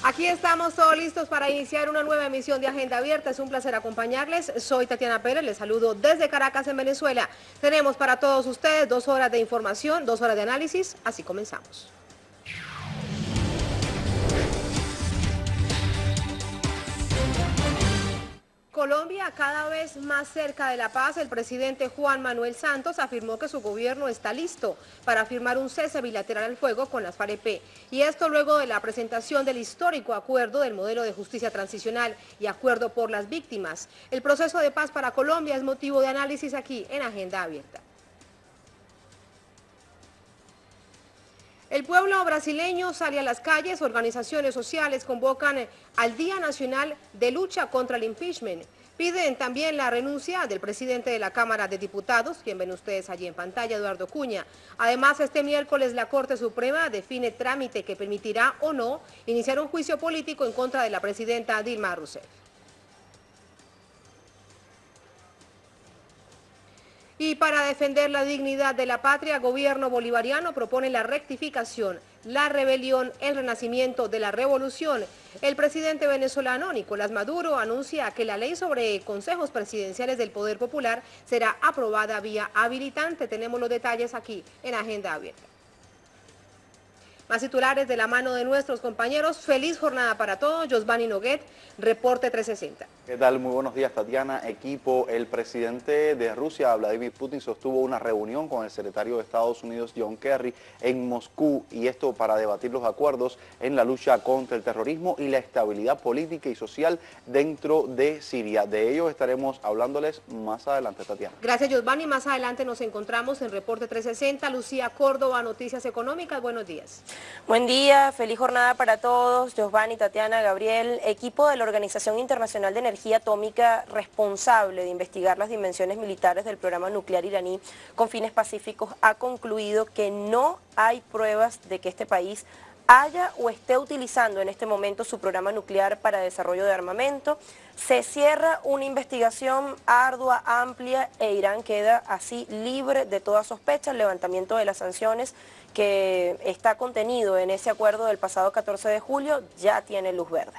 Aquí estamos todos listos para iniciar una nueva emisión de Agenda Abierta. Es un placer acompañarles. Soy Tatiana Pérez, les saludo desde Caracas, en Venezuela. Tenemos para todos ustedes 2 horas de información, 2 horas de análisis. Así comenzamos. Colombia cada vez más cerca de la paz. El presidente Juan Manuel Santos afirmó que su gobierno está listo para firmar un cese bilateral al fuego con las FARC. Y esto luego de la presentación del histórico acuerdo del modelo de justicia transicional y acuerdo por las víctimas. El proceso de paz para Colombia es motivo de análisis aquí en Agenda Abierta. El pueblo brasileño sale a las calles, organizaciones sociales convocan al Día Nacional de Lucha contra el Impeachment. Piden también la renuncia del presidente de la Cámara de Diputados, quien ven ustedes allí en pantalla, Eduardo Cunha. Además, este miércoles la Corte Suprema define trámite que permitirá o no iniciar un juicio político en contra de la presidenta Dilma Rousseff. Y para defender la dignidad de la patria, el gobierno bolivariano propone la rectificación, la rebelión, el renacimiento de la revolución. El presidente venezolano Nicolás Maduro anuncia que la ley sobre consejos presidenciales del Poder Popular será aprobada vía habilitante. Tenemos los detalles aquí en Agenda Abierta. Más titulares de la mano de nuestros compañeros. Feliz jornada para todos. Josvani Noguet, Reporte 360. ¿Qué tal? Muy buenos días, Tatiana. Equipo, el presidente de Rusia, Vladimir Putin, sostuvo una reunión con el secretario de Estados Unidos, John Kerry, en Moscú, y esto para debatir los acuerdos en la lucha contra el terrorismo y la estabilidad política y social dentro de Siria. De ello estaremos hablándoles más adelante, Tatiana. Gracias, Josvani. Más adelante nos encontramos en Reporte 360. Lucía Córdoba, Noticias Económicas. Buenos días. Buen día, feliz jornada para todos. Josvani, Tatiana, Gabriel. Equipo de la Organización Internacional de Energía Atómica, responsable de investigar las dimensiones militares del programa nuclear iraní con fines pacíficos, ha concluido que no hay pruebas de que este país haya o esté utilizando en este momento su programa nuclear para desarrollo de armamento. Se cierra una investigación ardua, amplia, e Irán queda así libre de toda sospecha. El levantamiento de las sanciones que está contenido en ese acuerdo del pasado 14 de julio ya tiene luz verde.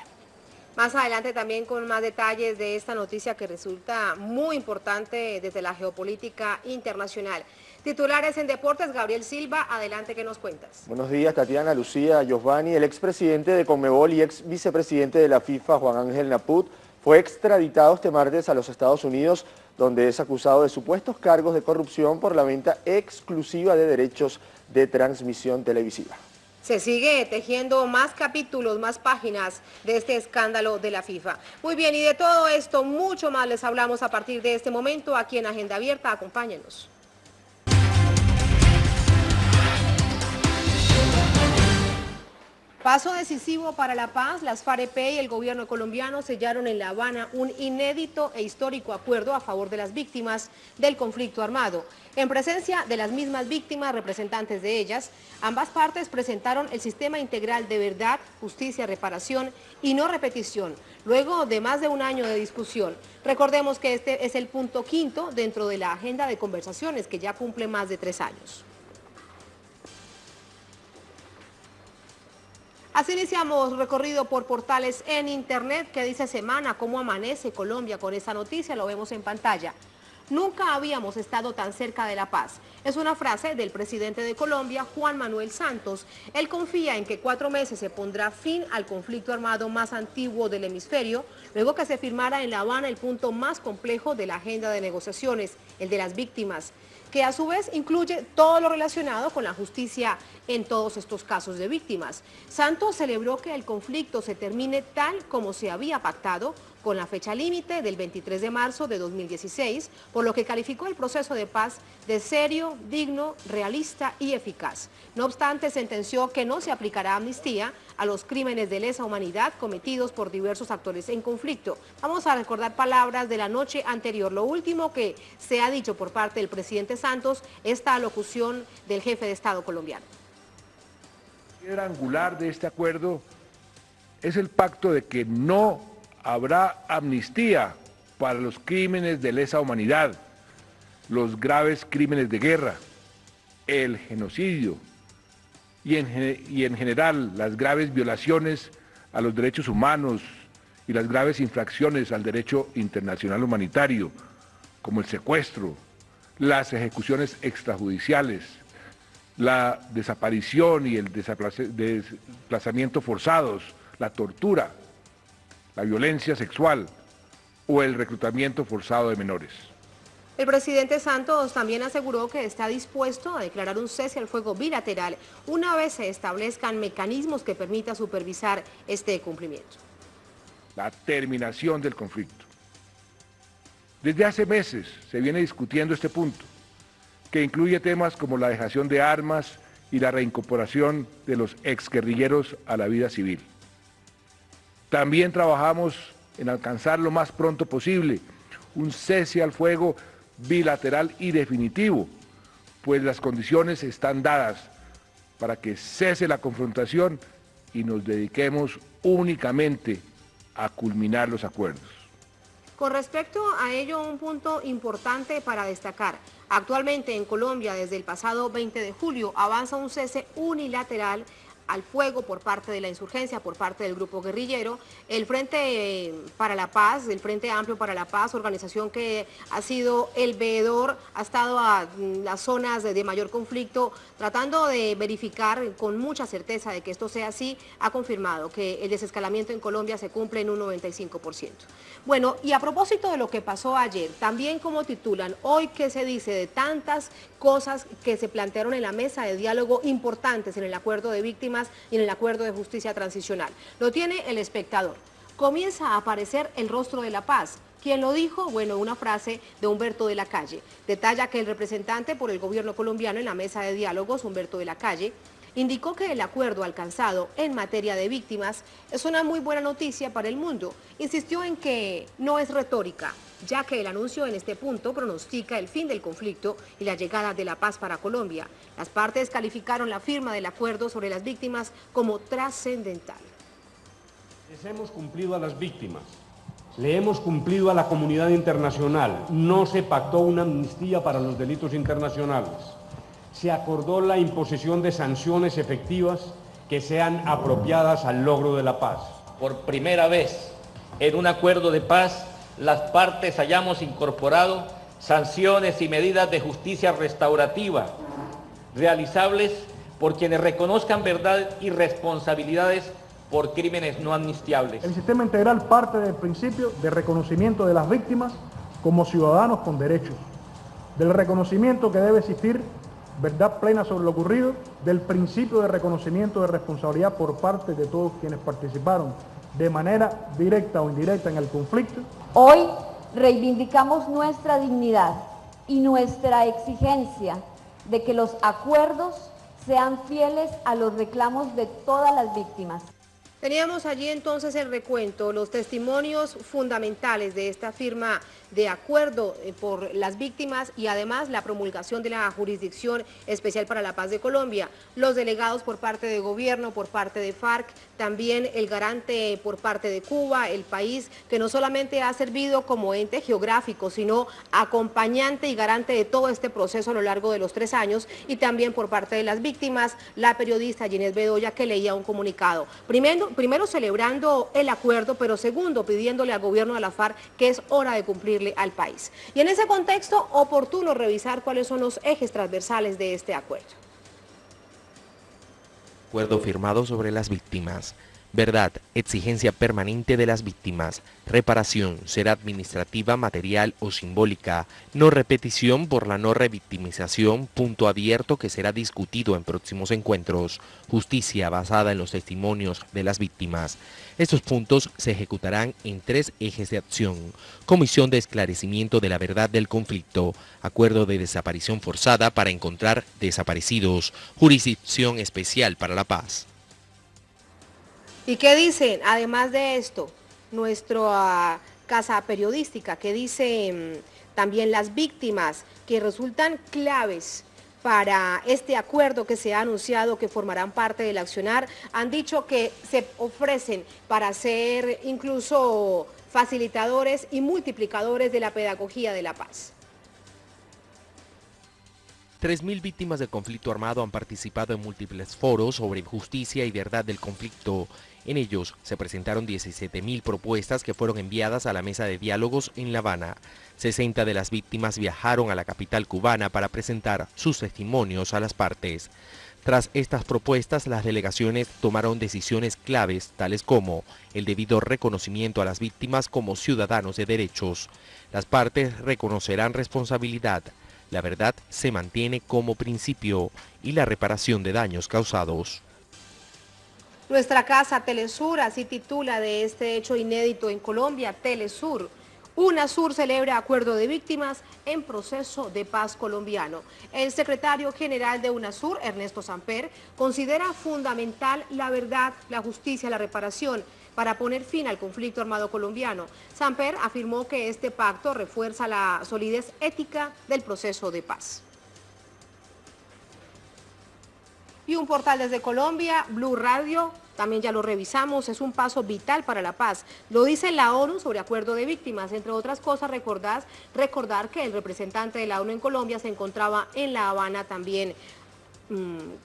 Más adelante también con más detalles de esta noticia que resulta muy importante desde la geopolítica internacional. Titulares en deportes, Gabriel Silva, adelante, ¿qué nos cuentas? Buenos días, Tatiana, Lucía, Josvani. El expresidente de Conmebol y ex vicepresidente de la FIFA, Juan Ángel Naput, fue extraditado este martes a los Estados Unidos, donde es acusado de supuestos cargos de corrupción por la venta exclusiva de derechos de transmisión televisiva. Se sigue tejiendo más capítulos, más páginas de este escándalo de la FIFA. Muy bien, y de todo esto, mucho más les hablamos a partir de este momento aquí en Agenda Abierta. Acompáñenos. Paso decisivo para la paz. Las FARC y el gobierno colombiano sellaron en La Habana un inédito e histórico acuerdo a favor de las víctimas del conflicto armado. En presencia de las mismas víctimas, representantes de ellas, ambas partes presentaron el sistema integral de verdad, justicia, reparación y no repetición, luego de más de un año de discusión. Recordemos que este es el punto quinto dentro de la agenda de conversaciones que ya cumple más de 3 años. Así iniciamos recorrido por portales en internet. ¿Qué dice Semana? ¿Cómo amanece Colombia con esta noticia? Lo vemos en pantalla. Nunca habíamos estado tan cerca de la paz. Es una frase del presidente de Colombia, Juan Manuel Santos. Él confía en que 4 meses se pondrá fin al conflicto armado más antiguo del hemisferio, luego que se firmara en La Habana el punto más complejo de la agenda de negociaciones, el de las víctimas, que a su vez incluye todo lo relacionado con la justicia en todos estos casos de víctimas. Santos celebró que el conflicto se termine tal como se había pactado, con la fecha límite del 23 de marzo de 2016, por lo que calificó el proceso de paz de serio, digno, realista y eficaz. No obstante, sentenció que no se aplicará amnistía a los crímenes de lesa humanidad cometidos por diversos actores en conflicto. Vamos a recordar palabras de la noche anterior. Lo último que se ha dicho por parte del presidente Santos, esta alocución del jefe de Estado colombiano. La piedra angular de este acuerdo es el pacto de que no habrá amnistía para los crímenes de lesa humanidad, los graves crímenes de guerra, el genocidio y en general las graves violaciones a los derechos humanos y las graves infracciones al derecho internacional humanitario, como el secuestro, las ejecuciones extrajudiciales, la desaparición y el desplazamiento forzados, la tortura, la violencia sexual o el reclutamiento forzado de menores. El presidente Santos también aseguró que está dispuesto a declarar un cese al fuego bilateral una vez se establezcan mecanismos que permitan supervisar este cumplimiento. La terminación del conflicto. Desde hace meses se viene discutiendo este punto, que incluye temas como la dejación de armas y la reincorporación de los exguerrilleros a la vida civil. También trabajamos en alcanzar lo más pronto posible un cese al fuego bilateral y definitivo, pues las condiciones están dadas para que cese la confrontación y nos dediquemos únicamente a culminar los acuerdos. Con respecto a ello, un punto importante para destacar. Actualmente en Colombia, desde el pasado 20 de julio, avanza un cese unilateral al fuego por parte de la insurgencia, por parte del grupo guerrillero. El Frente para la Paz, el Frente Amplio para la Paz, organización que ha sido el veedor, ha estado a las zonas de mayor conflicto, tratando de verificar con mucha certeza de que esto sea así, ha confirmado que el desescalamiento en Colombia se cumple en un 95%. Bueno, y a propósito de lo que pasó ayer, también como titulan, hoy que se dice de tantas cosas que se plantearon en la mesa de diálogo importantes en el acuerdo de víctimas y en el acuerdo de justicia transicional. Lo tiene El Espectador. Comienza a aparecer el rostro de la paz. ¿Quién lo dijo? Bueno, una frase de Humberto de la Calle. Detalla que el representante por el gobierno colombiano en la mesa de diálogos, Humberto de la Calle, indicó que el acuerdo alcanzado en materia de víctimas es una muy buena noticia para el mundo. Insistió en que no es retórica, ya que el anuncio en este punto pronostica el fin del conflicto y la llegada de la paz para Colombia. Las partes calificaron la firma del acuerdo sobre las víctimas como trascendental. Les hemos cumplido a las víctimas, le hemos cumplido a la comunidad internacional. No se pactó una amnistía para los delitos internacionales. Se acordó la imposición de sanciones efectivas que sean apropiadas al logro de la paz. Por primera vez en un acuerdo de paz, las partes hayamos incorporado sanciones y medidas de justicia restaurativa realizables por quienes reconozcan verdad y responsabilidades por crímenes no amnistiables. El sistema integral parte del principio de reconocimiento de las víctimas como ciudadanos con derechos, del reconocimiento que debe existir verdad plena sobre lo ocurrido, del principio de reconocimiento de responsabilidad por parte de todos quienes participaron de manera directa o indirecta en el conflicto. Hoy reivindicamos nuestra dignidad y nuestra exigencia de que los acuerdos sean fieles a los reclamos de todas las víctimas. Teníamos allí entonces el recuento, los testimonios fundamentales de esta firma de acuerdo por las víctimas y además la promulgación de la Jurisdicción Especial para la Paz de Colombia, los delegados por parte de gobierno, por parte de FARC, también el garante por parte de Cuba, el país que no solamente ha servido como ente geográfico, sino acompañante y garante de todo este proceso a lo largo de los 3 años, y también por parte de las víctimas, la periodista Ginés Bedoya, que leía un comunicado. Primero celebrando el acuerdo, pero segundo pidiéndole al gobierno de la FARC que es hora de cumplirle al país. Y en ese contexto, oportuno revisar cuáles son los ejes transversales de este acuerdo. Acuerdo firmado sobre las víctimas. Verdad, exigencia permanente de las víctimas. Reparación será administrativa, material o simbólica. No repetición por la no revictimización, punto abierto que será discutido en próximos encuentros. Justicia basada en los testimonios de las víctimas. Estos puntos se ejecutarán en 3 ejes de acción. Comisión de esclarecimiento de la verdad del conflicto. Acuerdo de desaparición forzada para encontrar desaparecidos. Jurisdicción especial para la paz. ¿Y qué dicen, además de esto, nuestra casa periodística? ¿Qué dicen también las víctimas que resultan claves para este acuerdo que se ha anunciado que formarán parte del accionar? Han dicho que se ofrecen para ser incluso facilitadores y multiplicadores de la pedagogía de la paz. 3.000 víctimas del conflicto armado han participado en múltiples foros sobre justicia y verdad del conflicto. En ellos se presentaron 17.000 propuestas que fueron enviadas a la mesa de diálogos en La Habana. 60 de las víctimas viajaron a la capital cubana para presentar sus testimonios a las partes. Tras estas propuestas, las delegaciones tomaron decisiones claves, tales como el debido reconocimiento a las víctimas como ciudadanos de derechos. Las partes reconocerán responsabilidad, la verdad se mantiene como principio y la reparación de daños causados. Nuestra casa Telesur así titula de este hecho inédito en Colombia, Telesur. UNASUR celebra acuerdo de víctimas en proceso de paz colombiano. El secretario general de UNASUR, Ernesto Samper, considera fundamental la verdad, la justicia, la reparación para poner fin al conflicto armado colombiano. Samper afirmó que este pacto refuerza la solidez ética del proceso de paz. Y un portal desde Colombia, Blue Radio, también ya lo revisamos, es un paso vital para la paz. Lo dice la ONU sobre acuerdo de víctimas. Entre otras cosas, recordar que el representante de la ONU en Colombia se encontraba en La Habana también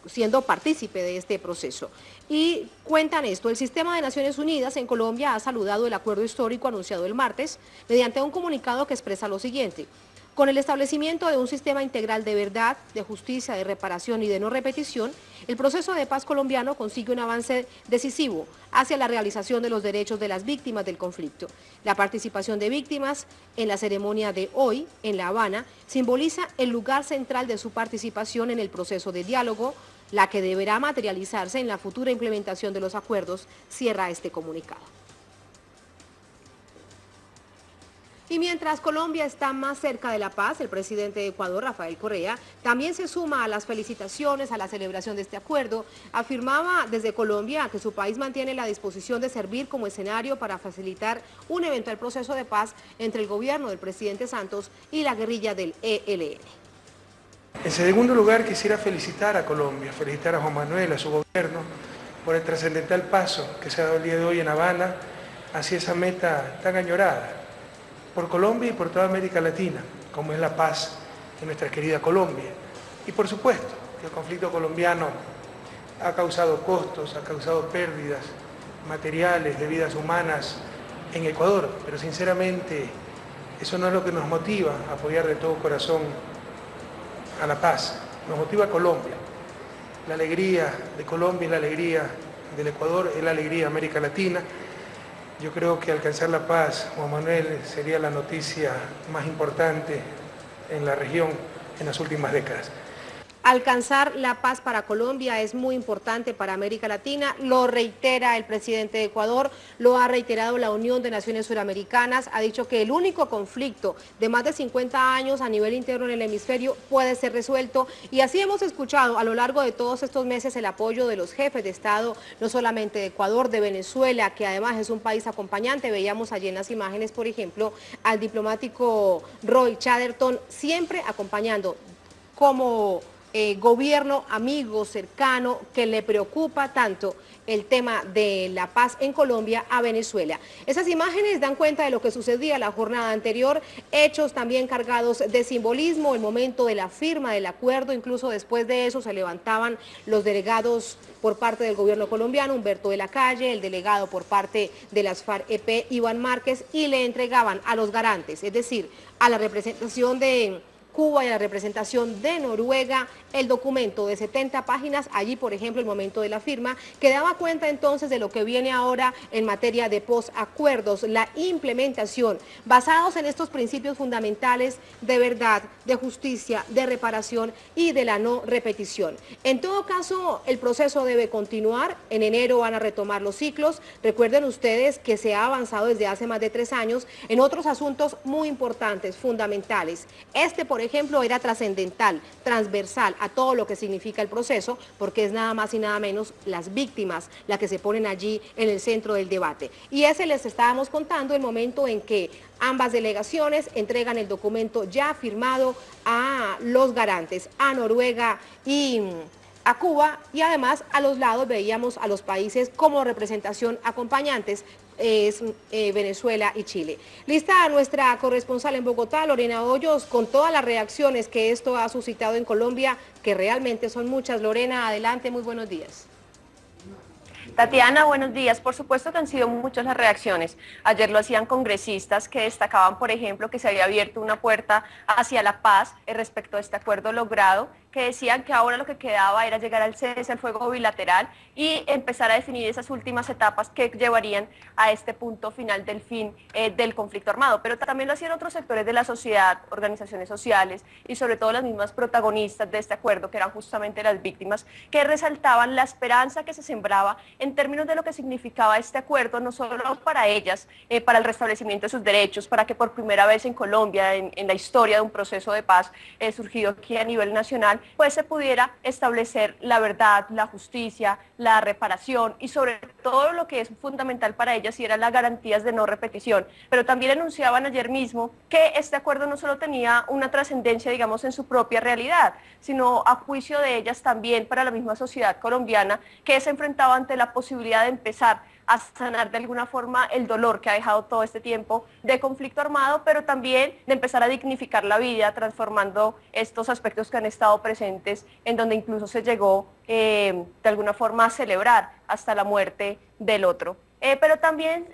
siendo partícipe de este proceso. Y cuentan esto: el Sistema de Naciones Unidas en Colombia ha saludado el acuerdo histórico anunciado el martes mediante un comunicado que expresa lo siguiente: con el establecimiento de un sistema integral de verdad, de justicia, de reparación y de no repetición, el proceso de paz colombiano consigue un avance decisivo hacia la realización de los derechos de las víctimas del conflicto. La participación de víctimas en la ceremonia de hoy en La Habana simboliza el lugar central de su participación en el proceso de diálogo, la que deberá materializarse en la futura implementación de los acuerdos, cierra este comunicado. Y mientras Colombia está más cerca de la paz, el presidente de Ecuador, Rafael Correa, también se suma a las felicitaciones, a la celebración de este acuerdo. Afirmaba desde Colombia que su país mantiene la disposición de servir como escenario para facilitar un eventual proceso de paz entre el gobierno del presidente Santos y la guerrilla del ELN. En segundo lugar, quisiera felicitar a Colombia, felicitar a Juan Manuel, a su gobierno, por el trascendental paso que se ha dado el día de hoy en Habana hacia esa meta tan añorada por Colombia y por toda América Latina, como es la paz en nuestra querida Colombia. Y por supuesto que el conflicto colombiano ha causado costos, ha causado pérdidas materiales, de vidas humanas en Ecuador, pero sinceramente eso no es lo que nos motiva a apoyar de todo corazón a la paz. Nos motiva a Colombia. La alegría de Colombia es la alegría del Ecuador, es la alegría de América Latina. Yo creo que alcanzar la paz, Juan Manuel, sería la noticia más importante en la región en las últimas décadas. Alcanzar la paz para Colombia es muy importante para América Latina, lo reitera el presidente de Ecuador, lo ha reiterado la Unión de Naciones Suramericanas, ha dicho que el único conflicto de más de 50 años a nivel interno en el hemisferio puede ser resuelto, y así hemos escuchado a lo largo de todos estos meses el apoyo de los jefes de Estado, no solamente de Ecuador, de Venezuela, que además es un país acompañante. Veíamos allí en las imágenes, por ejemplo, al diplomático Roy Chatterton, siempre acompañando como gobierno amigo, cercano, que le preocupa tanto el tema de la paz en Colombia a Venezuela. Esas imágenes dan cuenta de lo que sucedía la jornada anterior, hechos también cargados de simbolismo, el momento de la firma del acuerdo, incluso después de eso se levantaban los delegados por parte del gobierno colombiano, Humberto de la Calle, el delegado por parte de las FARC-EP, Iván Márquez, y le entregaban a los garantes, es decir, a la representación de Cuba y a la representación de Noruega, el documento de 70 páginas, allí por ejemplo el momento de la firma, que daba cuenta entonces de lo que viene ahora en materia de posacuerdos, la implementación, basados en estos principios fundamentales de verdad, de justicia, de reparación y de la no repetición. En todo caso, el proceso debe continuar, en enero van a retomar los ciclos. Recuerden ustedes que se ha avanzado desde hace más de 3 años en otros asuntos muy importantes, fundamentales. Este, por ejemplo, era trascendental, transversal a todo lo que significa el proceso, porque es nada más y nada menos las víctimas las que se ponen allí en el centro del debate. Y ese les estábamos contando el momento en que ambas delegaciones entregan el documento ya firmado a los garantes, a Noruega y a Cuba, y además a los lados veíamos a los países como representación acompañantes, es Venezuela y Chile. Lista nuestra corresponsal en Bogotá, Lorena Hoyos, con todas las reacciones que esto ha suscitado en Colombia, que realmente son muchas. Lorena, adelante, muy buenos días. Tatiana, buenos días. Por supuesto que han sido muchas las reacciones. Ayer lo hacían congresistas que destacaban, por ejemplo, que se había abierto una puerta hacia la paz respecto a este acuerdo logrado, que decían que ahora lo que quedaba era llegar al cese al fuego bilateral y empezar a definir esas últimas etapas que llevarían a este punto final del fin del conflicto armado. Pero también lo hacían otros sectores de la sociedad, organizaciones sociales y sobre todo las mismas protagonistas de este acuerdo, que eran justamente las víctimas, que resaltaban la esperanza que se sembraba en términos de lo que significaba este acuerdo, no solo para ellas, para el restablecimiento de sus derechos, para que por primera vez en Colombia, en la historia de un proceso de paz surgido aquí a nivel nacional, pues se pudiera establecer la verdad, la justicia, la reparación y sobre todo lo que es fundamental para ellas y eran las garantías de no repetición. Pero también anunciaban ayer mismo que este acuerdo no solo tenía una trascendencia, digamos, en su propia realidad, sino a juicio de ellas también para la misma sociedad colombiana, que se enfrentaba ante la posibilidad de empezar a sanar de alguna forma el dolor que ha dejado todo este tiempo de conflicto armado, pero también de empezar a dignificar la vida, transformando estos aspectos que han estado presentes, en donde incluso se llegó de alguna forma a celebrar hasta la muerte del otro. Pero también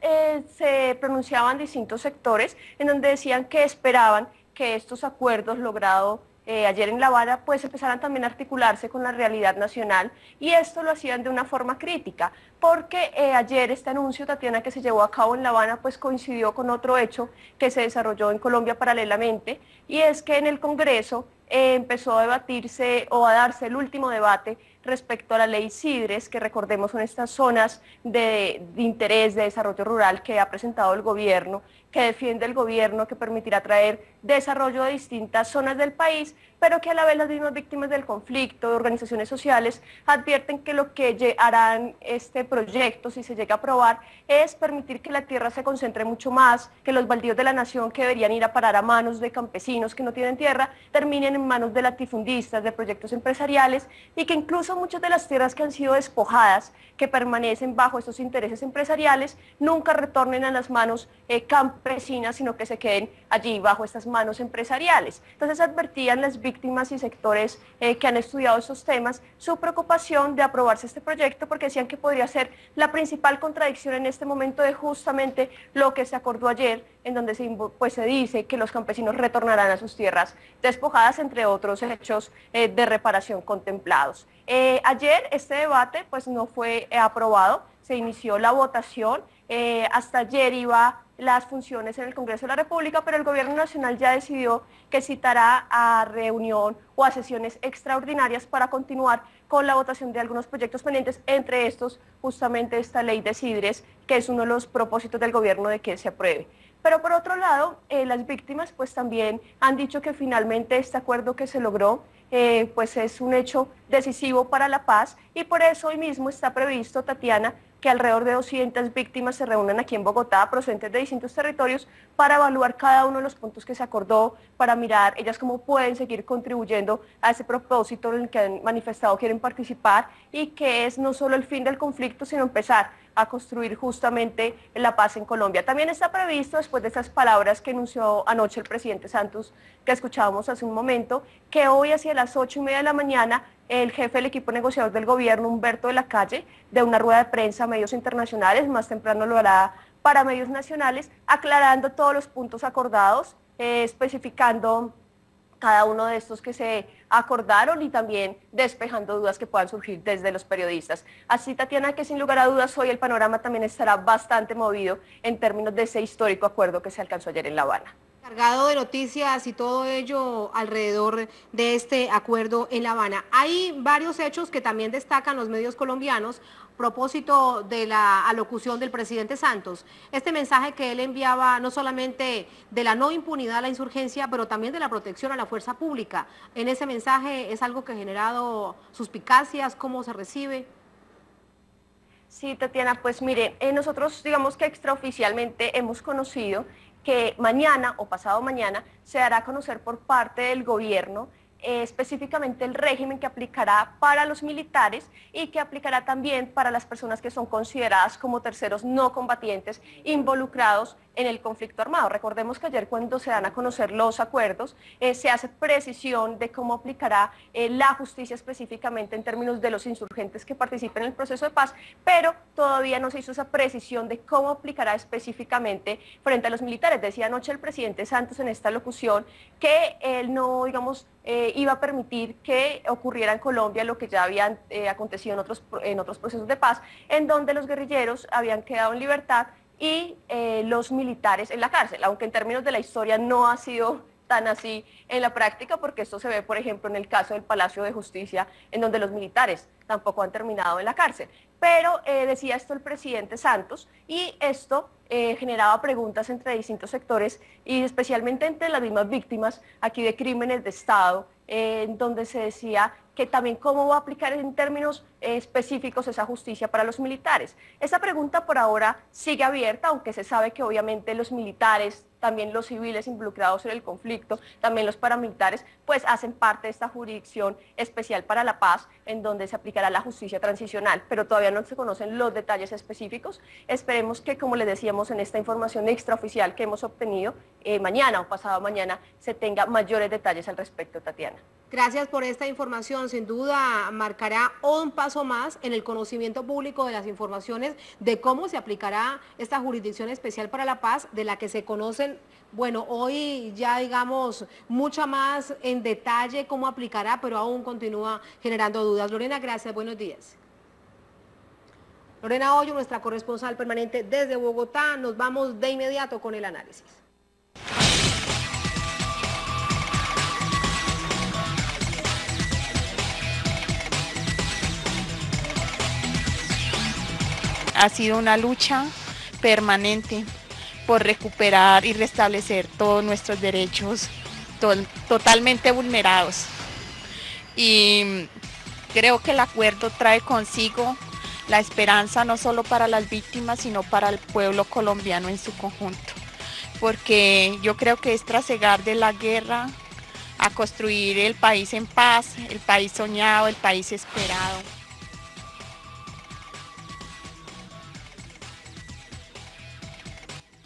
se pronunciaban distintos sectores en donde decían que esperaban que estos acuerdos logrados ayer en La Habana, pues empezaran también a articularse con la realidad nacional, y esto lo hacían de una forma crítica, porque ayer este anuncio, Tatiana, que se llevó a cabo en La Habana, pues coincidió con otro hecho que se desarrolló en Colombia paralelamente, y es que en el Congreso empezó a debatirse o a darse el último debate respecto a la ley CIDRES, que recordemos son estas zonas de interés de desarrollo rural que ha presentado el gobierno, que defiende el gobierno, que permitirá traer desarrollo de distintas zonas del país, pero que a la vez las mismas víctimas del conflicto, de organizaciones sociales, advierten que lo que harán este proyecto, si se llega a aprobar, es permitir que la tierra se concentre mucho más, que los baldíos de la nación que deberían ir a parar a manos de campesinos que no tienen tierra, terminen en manos de latifundistas, de proyectos empresariales, y que incluso muchas de las tierras que han sido despojadas, que permanecen bajo estos intereses empresariales, nunca retornen a las manos campesinas, sino que se queden allí bajo estas manos empresariales. Entonces advertían las víctimas y sectores que han estudiado estos temas su preocupación de aprobarse este proyecto, porque decían que podría ser la principal contradicción en este momento de justamente lo que se acordó ayer, en donde se dice que los campesinos retornarán a sus tierras despojadas, entre otros hechos de reparación contemplados. Ayer este debate pues no fue aprobado, se inició la votación, hasta ayer iba las funciones en el Congreso de la República, pero el Gobierno Nacional ya decidió que citará a reunión o a sesiones extraordinarias para continuar con la votación de algunos proyectos pendientes, entre estos justamente esta ley de CIDRES, que es uno de los propósitos del gobierno de que se apruebe. Pero por otro lado, las víctimas pues también han dicho que finalmente este acuerdo que se logró pues es un hecho decisivo para la paz, y por eso hoy mismo está previsto, Tatiana, que alrededor de 200 víctimas se reúnan aquí en Bogotá, procedentes de distintos territorios, para evaluar cada uno de los puntos que se acordó, para mirar ellas cómo pueden seguir contribuyendo a ese propósito en el que han manifestado quieren participar, y que es no solo el fin del conflicto, sino empezar a construir justamente la paz en Colombia. También está previsto, después de esas palabras que anunció anoche el presidente Santos, que escuchábamos hace un momento, que hoy hacia las 8:30 de la mañana el jefe del equipo negociador del gobierno, Humberto de la Calle, de una rueda de prensa a medios internacionales, más temprano lo hará para medios nacionales, aclarando todos los puntos acordados, especificando cada uno de estos que se acordaron y también despejando dudas que puedan surgir desde los periodistas. Así, Tatiana, que sin lugar a dudas hoy el panorama también estará bastante movido en términos de ese histórico acuerdo que se alcanzó ayer en La Habana. Cargado de noticias y todo ello alrededor de este acuerdo en La Habana. Hay varios hechos que también destacan los medios colombianos a propósito de la alocución del presidente Santos. Este mensaje que él enviaba no solamente de la no impunidad a la insurgencia, pero también de la protección a la fuerza pública. En ese mensaje es algo que ha generado suspicacias. ¿Cómo se recibe? Sí, Tatiana, pues mire, nosotros digamos que extraoficialmente hemos conocido que mañana o pasado mañana se dará a conocer por parte del gobierno específicamente el régimen que aplicará para los militares y que aplicará también para las personas que son consideradas como terceros no combatientes involucrados en el conflicto armado. Recordemos que ayer cuando se dan a conocer los acuerdos, se hace precisión de cómo aplicará la justicia específicamente en términos de los insurgentes que participen en el proceso de paz, pero todavía no se hizo esa precisión de cómo aplicará específicamente frente a los militares. Decía anoche el presidente Santos en esta locución que él no, digamos, iba a permitir que ocurriera en Colombia lo que ya habían acontecido en otros procesos de paz, en donde los guerrilleros habían quedado en libertad y los militares en la cárcel, aunque en términos de la historia no ha sido tan así en la práctica, porque esto se ve, por ejemplo, en el caso del Palacio de Justicia, en donde los militares tampoco han terminado en la cárcel. Pero decía esto el presidente Santos, y esto generaba preguntas entre distintos sectores y especialmente entre las mismas víctimas aquí de crímenes de Estado, en donde se decía que también cómo va a aplicar en términos específicos esa justicia para los militares. Esa pregunta por ahora sigue abierta, aunque se sabe que obviamente los militares, también los civiles involucrados en el conflicto, también los paramilitares, pues hacen parte de esta jurisdicción especial para la paz, en donde se aplicará la justicia transicional, pero todavía no se conocen los detalles específicos. Esperemos que, como les decíamos en esta información extraoficial que hemos obtenido, mañana o pasado mañana se tenga mayores detalles al respecto, Tatiana. Gracias por esta información, sin duda marcará un paso más en el conocimiento público de las informaciones de cómo se aplicará esta jurisdicción especial para la paz, de la que se conocen, bueno, hoy ya digamos mucha más en detalle cómo aplicará, pero aún continúa generando dudas. Lorena, gracias, buenos días. Lorena Hoyo, nuestra corresponsal permanente desde Bogotá, nos vamos de inmediato con el análisis. Ha sido una lucha permanente por recuperar y restablecer todos nuestros derechos totalmente vulnerados. Y creo que el acuerdo trae consigo la esperanza no solo para las víctimas, sino para el pueblo colombiano en su conjunto. Porque yo creo que es trasegar de la guerra a construir el país en paz, el país soñado, el país esperado.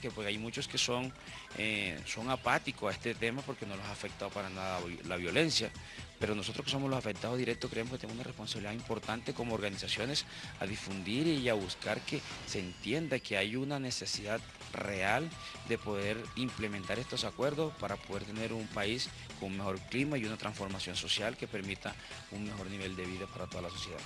Que pues hay muchos que son apáticos a este tema porque no los ha afectado para nada la violencia, pero nosotros que somos los afectados directos creemos que tenemos una responsabilidad importante como organizaciones a difundir y a buscar que se entienda que hay una necesidad real de poder implementar estos acuerdos para poder tener un país con un mejor clima y una transformación social que permita un mejor nivel de vida para toda la sociedad.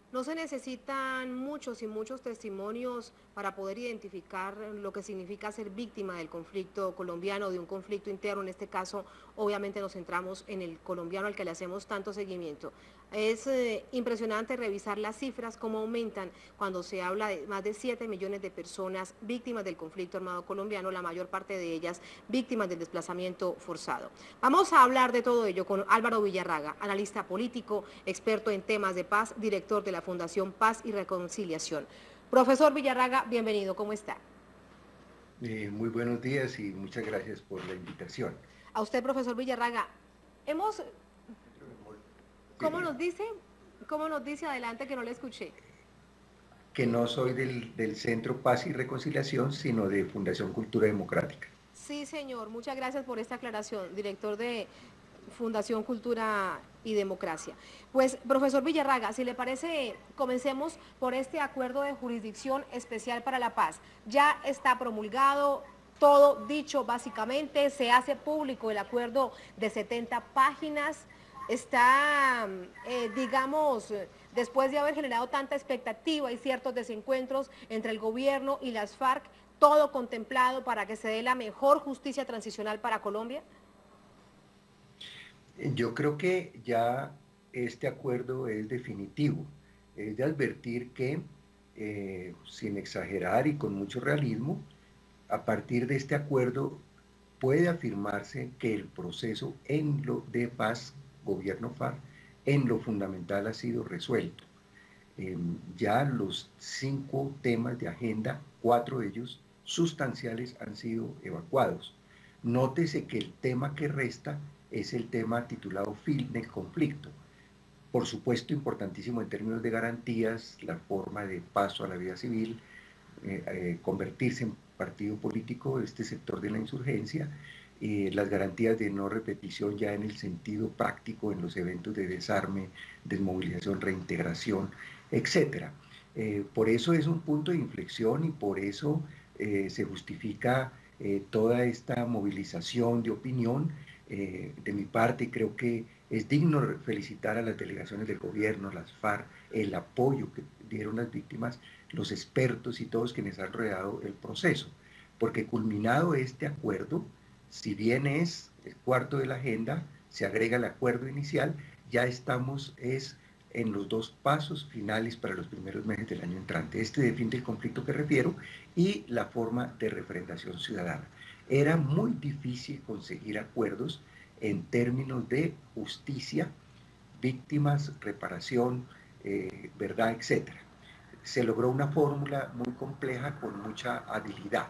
No se necesitan muchos y muchos testimonios para poder identificar lo que significa ser víctima del conflicto colombiano, de un conflicto interno. En este caso, obviamente nos centramos en el colombiano al que le hacemos tanto seguimiento. Es impresionante revisar las cifras, cómo aumentan cuando se habla de más de 7 millones de personas víctimas del conflicto armado colombiano, la mayor parte de ellas víctimas del desplazamiento forzado. Vamos a hablar de todo ello con Álvaro Villarraga, analista político, experto en temas de paz, director de la Fundación Paz y Reconciliación. Profesor Villarraga, bienvenido, ¿cómo está? Muy buenos días y muchas gracias por la invitación. A usted, profesor Villarraga, ¿Cómo nos dice? ¿Cómo nos dice? Adelante, que no le escuché. Que no soy del Centro Paz y Reconciliación, sino de Fundación Cultura Democrática. Sí, señor. Muchas gracias por esta aclaración, director de Fundación Cultura y Democracia. Pues, profesor Villarraga, si le parece, comencemos por este acuerdo de jurisdicción especial para la paz. Ya está promulgado, todo dicho básicamente, se hace público el acuerdo de 70 páginas, está, digamos, después de haber generado tanta expectativa y ciertos desencuentros entre el gobierno y las FARC, todo contemplado para que se dé la mejor justicia transicional para Colombia. Yo creo que ya este acuerdo es definitivo, es de advertir que, sin exagerar y con mucho realismo, a partir de este acuerdo puede afirmarse que el proceso en lo de paz gobierno FARC, en lo fundamental ha sido resuelto. Ya los 5 temas de agenda, 4 de ellos sustanciales han sido evacuados. Nótese que el tema que resta es el tema titulado fin del conflicto. Por supuesto, importantísimo en términos de garantías, la forma de paso a la vida civil, convertirse en partido político, este sector de la insurgencia, las garantías de no repetición ya en el sentido práctico en los eventos de desarme, desmovilización, reintegración, etc. Por eso es un punto de inflexión y por eso se justifica toda esta movilización de opinión. De mi parte, creo que es digno felicitar a las delegaciones del gobierno, las FARC, el apoyo que dieron las víctimas, los expertos y todos quienes han rodeado el proceso, porque culminado este acuerdo, si bien es el cuarto de la agenda, se agrega el acuerdo inicial, ya estamos en los 2 pasos finales para los primeros meses del año entrante. Este de fin del conflicto que refiero y la forma de refrendación ciudadana. Era muy difícil conseguir acuerdos en términos de justicia, víctimas, reparación, verdad, etc. Se logró una fórmula muy compleja con mucha habilidad,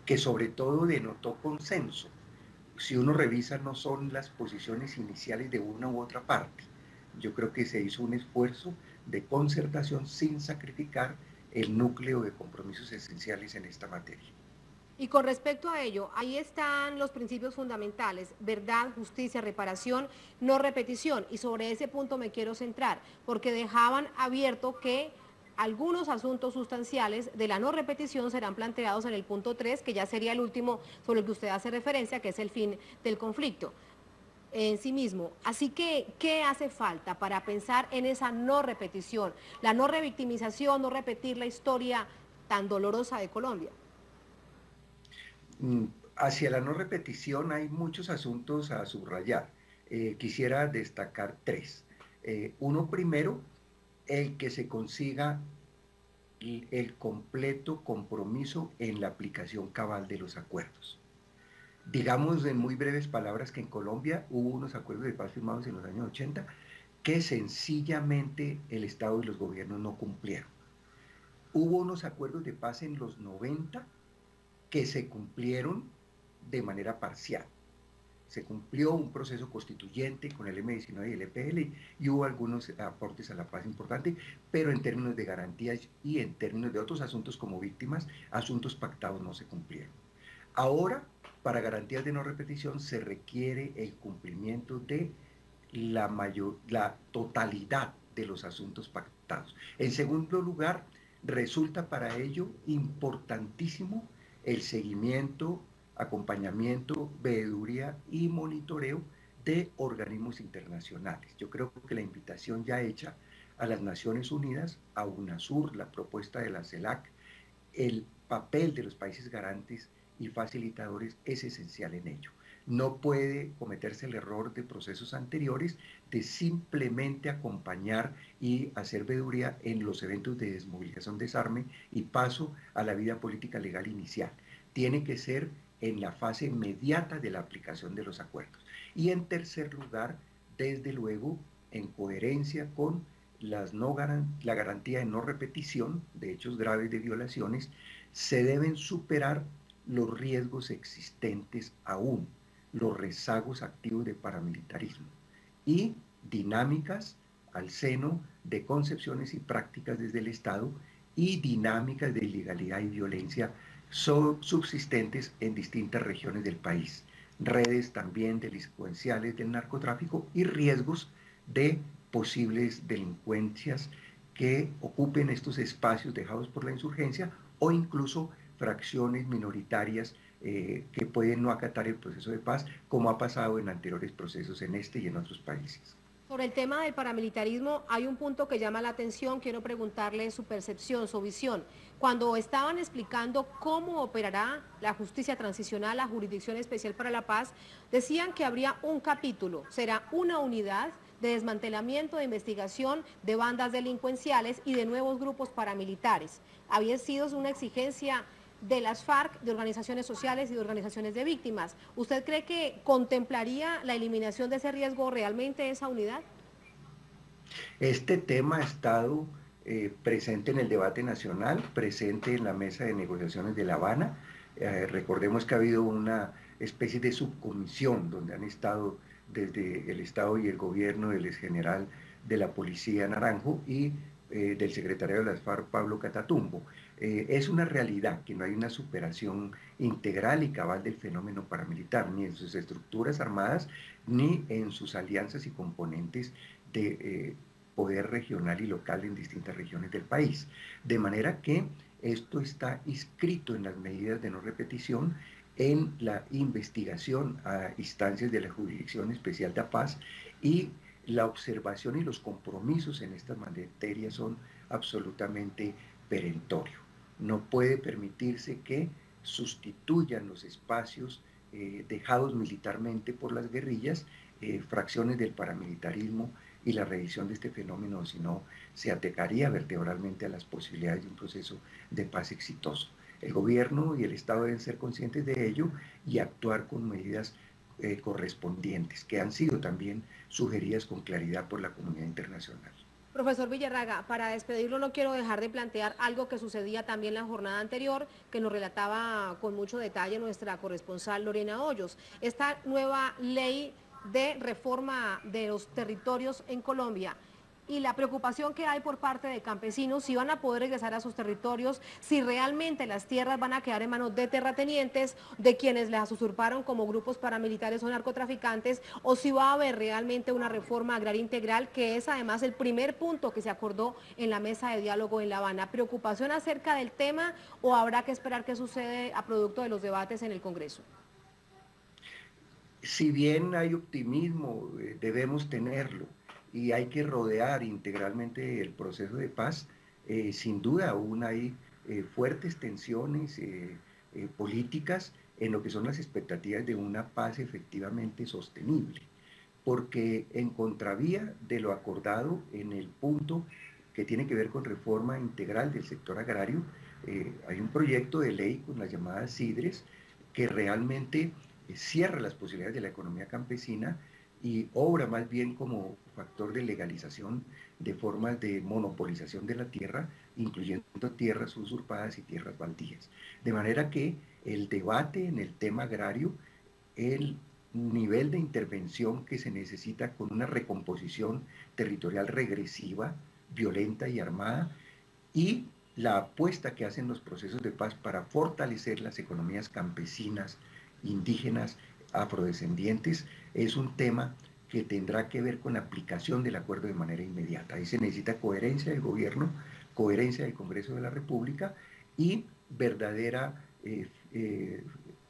que sobre todo denotó consenso. Si uno revisa, no son las posiciones iniciales de una u otra parte. Yo creo que se hizo un esfuerzo de concertación sin sacrificar el núcleo de compromisos esenciales en esta materia. Y con respecto a ello, ahí están los principios fundamentales: verdad, justicia, reparación, no repetición. Y sobre ese punto me quiero centrar, porque dejaban abierto que algunos asuntos sustanciales de la no repetición serán planteados en el punto 3, que ya sería el último sobre el que usted hace referencia, que es el fin del conflicto en sí mismo. Así que, ¿qué hace falta para pensar en esa no repetición, la no revictimización, no repetir la historia tan dolorosa de Colombia? Hacia la no repetición hay muchos asuntos a subrayar. Quisiera destacar 3. Uno primero, el que se consiga el completo compromiso en la aplicación cabal de los acuerdos. Digamos en muy breves palabras que en Colombia hubo unos acuerdos de paz firmados en los años 80 que sencillamente el Estado y los gobiernos no cumplieron. Hubo unos acuerdos de paz en los 90 que se cumplieron de manera parcial. Se cumplió un proceso constituyente con el M-19 y el EPL y hubo algunos aportes a la paz importantes, pero en términos de garantías y en términos de otros asuntos como víctimas, asuntos pactados no se cumplieron. Ahora, para garantías de no repetición se requiere el cumplimiento de la totalidad de los asuntos pactados. En segundo lugar, resulta para ello importantísimo el seguimiento, acompañamiento, veeduría y monitoreo de organismos internacionales. Yo creo que la invitación ya hecha a las Naciones Unidas, a UNASUR, la propuesta de la CELAC, el papel de los países garantes y facilitadores es esencial en ello. No puede cometerse el error de procesos anteriores de simplemente acompañar y hacer veeduría en los eventos de desmovilización, desarme y paso a la vida política legal inicial. Tiene que ser en la fase inmediata de la aplicación de los acuerdos. Y en tercer lugar, desde luego, en coherencia con la garantía de no repetición de hechos graves de violaciones, se deben superar los riesgos existentes aún, los rezagos activos de paramilitarismo y dinámicas al seno de concepciones y prácticas desde el Estado y dinámicas de ilegalidad y violencia subsistentes en distintas regiones del país, redes también delincuenciales del narcotráfico y riesgos de posibles delincuencias que ocupen estos espacios dejados por la insurgencia o incluso fracciones minoritarias que pueden no acatar el proceso de paz, como ha pasado en anteriores procesos en este y en otros países. Sobre el tema del paramilitarismo hay un punto que llama la atención, quiero preguntarle su percepción, su visión. Cuando estaban explicando cómo operará la justicia transicional, la Jurisdicción Especial para la Paz, decían que habría un capítulo, será una unidad de desmantelamiento de investigación de bandas delincuenciales y de nuevos grupos paramilitares. Había sido una exigencia de las FARC, de organizaciones sociales y de organizaciones de víctimas. ¿Usted cree que contemplaría la eliminación de ese riesgo realmente esa unidad? Este tema ha estado presente en el debate nacional, presente en la mesa de negociaciones de La Habana. Recordemos que ha habido una especie de subcomisión donde han estado desde el Estado y el gobierno del exgeneral de la Policía Naranjo y del secretario de las FARC, Pablo Catatumbo. Es una realidad que no hay una superación integral y cabal del fenómeno paramilitar, ni en sus estructuras armadas, ni en sus alianzas y componentes de poder regional y local en distintas regiones del país. De manera que esto está inscrito en las medidas de no repetición, en la investigación a instancias de la Jurisdicción Especial de la Paz, y la observación y los compromisos en estas materias son absolutamente perentorios. No puede permitirse que sustituyan los espacios dejados militarmente por las guerrillas, fracciones del paramilitarismo y la revisión de este fenómeno, sino se atacaría vertebralmente a las posibilidades de un proceso de paz exitoso. El gobierno y el Estado deben ser conscientes de ello y actuar con medidas correspondientes, que han sido también sugeridas con claridad por la comunidad internacional. Profesor Villarraga, para despedirlo no quiero dejar de plantear algo que sucedía también la jornada anterior, que nos relataba con mucho detalle nuestra corresponsal Lorena Hoyos. Esta nueva ley de reforma de los territorios en Colombia y la preocupación que hay por parte de campesinos, si van a poder regresar a sus territorios, si realmente las tierras van a quedar en manos de terratenientes, de quienes las usurparon como grupos paramilitares o narcotraficantes, o si va a haber realmente una reforma agraria integral, que es además el primer punto que se acordó en la mesa de diálogo en La Habana. ¿Preocupación acerca del tema o habrá que esperar qué sucede a producto de los debates en el Congreso? Si bien hay optimismo, debemos tenerlo, y hay que rodear integralmente el proceso de paz. Sin duda aún hay fuertes tensiones políticas en lo que son las expectativas de una paz efectivamente sostenible, porque en contravía de lo acordado en el punto que tiene que ver con reforma integral del sector agrario, hay un proyecto de ley con las llamadas CIDRES que realmente cierra las posibilidades de la economía campesina y obra más bien como factor de legalización de formas de monopolización de la tierra, incluyendo tierras usurpadas y tierras baldías. De manera que el debate en el tema agrario, el nivel de intervención que se necesita con una recomposición territorial regresiva, violenta y armada, y la apuesta que hacen los procesos de paz para fortalecer las economías campesinas, indígenas, afrodescendientes, es un tema que tendrá que ver con la aplicación del acuerdo de manera inmediata. Ahí se necesita coherencia del gobierno, coherencia del Congreso de la República y verdadera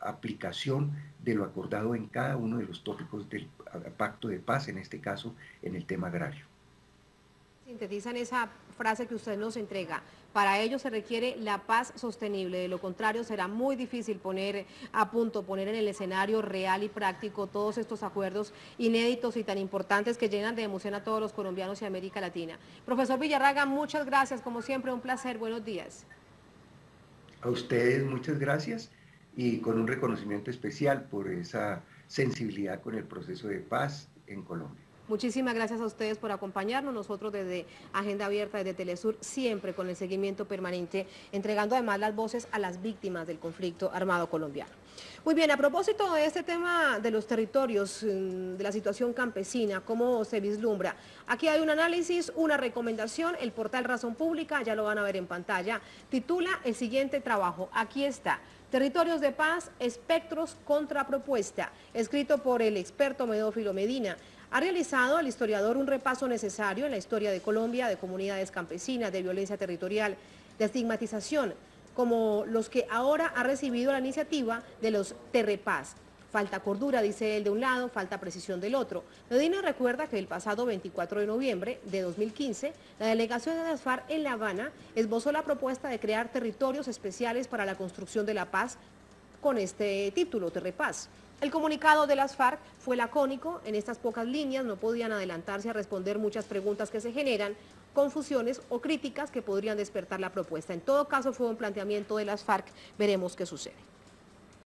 aplicación de lo acordado en cada uno de los tópicos del pacto de paz, en este caso en el tema agrario. Sintetizan esa frase que usted nos entrega. Para ello se requiere la paz sostenible, de lo contrario será muy difícil poner a punto, poner en el escenario real y práctico todos estos acuerdos inéditos y tan importantes que llenan de emoción a todos los colombianos y América Latina. Profesor Villarraga, muchas gracias, como siempre un placer, buenos días. A ustedes muchas gracias y con un reconocimiento especial por esa sensibilidad con el proceso de paz en Colombia. Muchísimas gracias a ustedes por acompañarnos, nosotros desde Agenda Abierta, desde Telesur, siempre con el seguimiento permanente, entregando además las voces a las víctimas del conflicto armado colombiano. Muy bien, a propósito de este tema de los territorios, de la situación campesina, cómo se vislumbra, aquí hay un análisis, una recomendación, el portal Razón Pública, ya lo van a ver en pantalla, titula el siguiente trabajo, aquí está. Territorios de paz, espectros contra propuesta, escrito por el experto Medófilo Medina. Ha realizado el historiador un repaso necesario en la historia de Colombia, de comunidades campesinas, de violencia territorial, de estigmatización, como los que ahora ha recibido la iniciativa de los Terrepaz. Falta cordura, dice él, de un lado, falta precisión del otro. Medina recuerda que el pasado 24 de noviembre de 2015, la delegación de las FARC en La Habana esbozó la propuesta de crear territorios especiales para la construcción de la paz con este título, Terrepaz. El comunicado de las FARC fue lacónico, en estas pocas líneas no podían adelantarse a responder muchas preguntas que se generan, confusiones o críticas que podrían despertar la propuesta. En todo caso fue un planteamiento de las FARC, veremos qué sucede.